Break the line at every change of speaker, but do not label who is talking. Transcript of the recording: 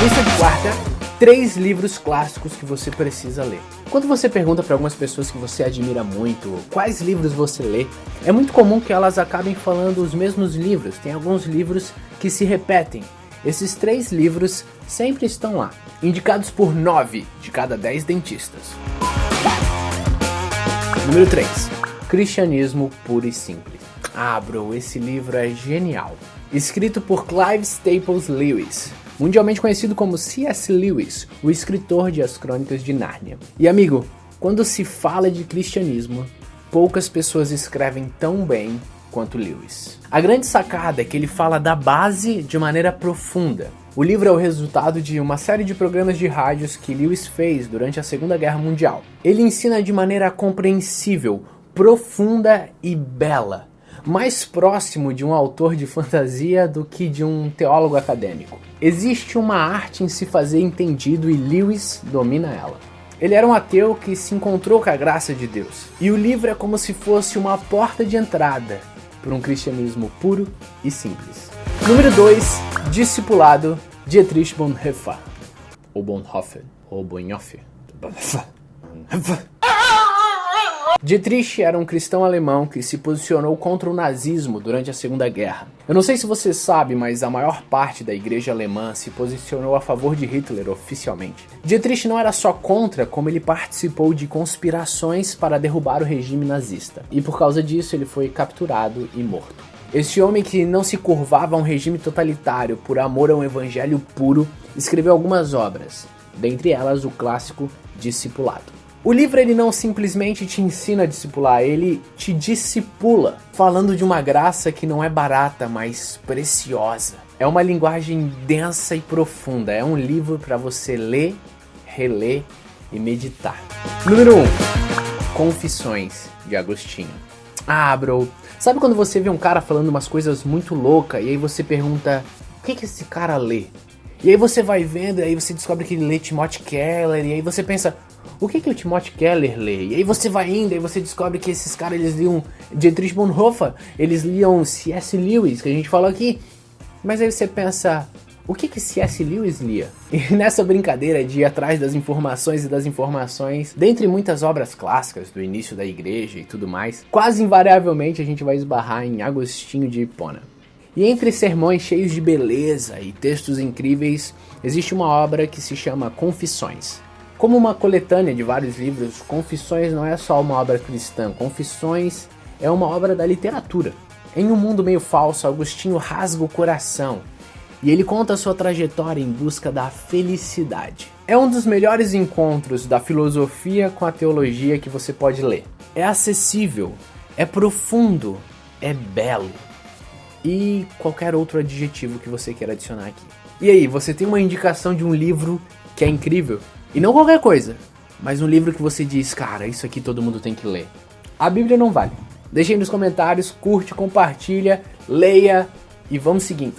Lista de quarta, 3 livros clássicos que você precisa ler. Quando você pergunta para algumas pessoas que você admira muito quais livros você lê, é muito comum que elas acabem falando os mesmos livros. Tem alguns livros que se repetem. Esses 3 livros sempre estão lá, indicados por 9 de cada 10 dentistas. Número 3. Cristianismo Puro e Simples. Ah, bro, esse livro é genial. Escrito por Clive Staples Lewis, mundialmente conhecido como C.S. Lewis, o escritor de As Crônicas de Nárnia. E amigo, quando se fala de cristianismo, poucas pessoas escrevem tão bem quanto Lewis. A grande sacada é que ele fala da base de maneira profunda. O livro é o resultado de uma série de programas de rádios que Lewis fez durante a Segunda Guerra Mundial. Ele ensina de maneira compreensível, profunda e bela, mais próximo de um autor de fantasia do que de um teólogo acadêmico. Existe uma arte em se fazer entendido e Lewis domina ela. Ele era um ateu que se encontrou com a graça de Deus. E o livro é como se fosse uma porta de entrada para um cristianismo puro e simples. Número 2, Discipulado, Dietrich Bonhoeffer. Ou Bonhoeffer, ou Bonhoeffer. Dietrich era um cristão alemão que se posicionou contra o nazismo durante a Segunda Guerra. Eu não sei se você sabe, mas a maior parte da igreja alemã se posicionou a favor de Hitler oficialmente. Dietrich não era só contra, como ele participou de conspirações para derrubar o regime nazista. E por causa disso ele foi capturado e morto. Este homem que não se curvava a um regime totalitário por amor a um evangelho puro, escreveu algumas obras, dentre elas o clássico Discipulado. O livro ele não simplesmente te ensina a discipular, ele te discipula, falando de uma graça que não é barata, mas preciosa. É uma linguagem densa e profunda, é um livro para você ler, reler e meditar. Número 1. Confissões, de Agostinho. Ah, bro, sabe quando você vê um cara falando umas coisas muito loucas e aí você pergunta, o que esse cara lê? E aí você vai vendo e aí você descobre que ele lê Timothy Keller e aí você pensa, o que o Timothy Keller lê? E aí você vai indo e você descobre que esses caras, eles liam Dietrich Bonhoeffer, eles liam C.S. Lewis, que a gente falou aqui. Mas aí você pensa, o que C.S. Lewis lia? E nessa brincadeira de ir atrás das informações e das informações, dentre muitas obras clássicas do início da igreja e tudo mais, quase invariavelmente a gente vai esbarrar em Agostinho de Hipona. E entre sermões cheios de beleza e textos incríveis, existe uma obra que se chama Confissões. Como uma coletânea de vários livros, Confissões não é só uma obra cristã, Confissões é uma obra da literatura. Em um mundo meio falso, Agostinho rasga o coração e ele conta a sua trajetória em busca da felicidade. É um dos melhores encontros da filosofia com a teologia que você pode ler. É acessível, é profundo, é belo e qualquer outro adjetivo que você queira adicionar aqui. E aí, você tem uma indicação de um livro que é incrível? E não qualquer coisa, mas um livro que você diz, cara, isso aqui todo mundo tem que ler. A Bíblia não vale. Deixa aí nos comentários, curte, compartilha, leia e vamos seguindo.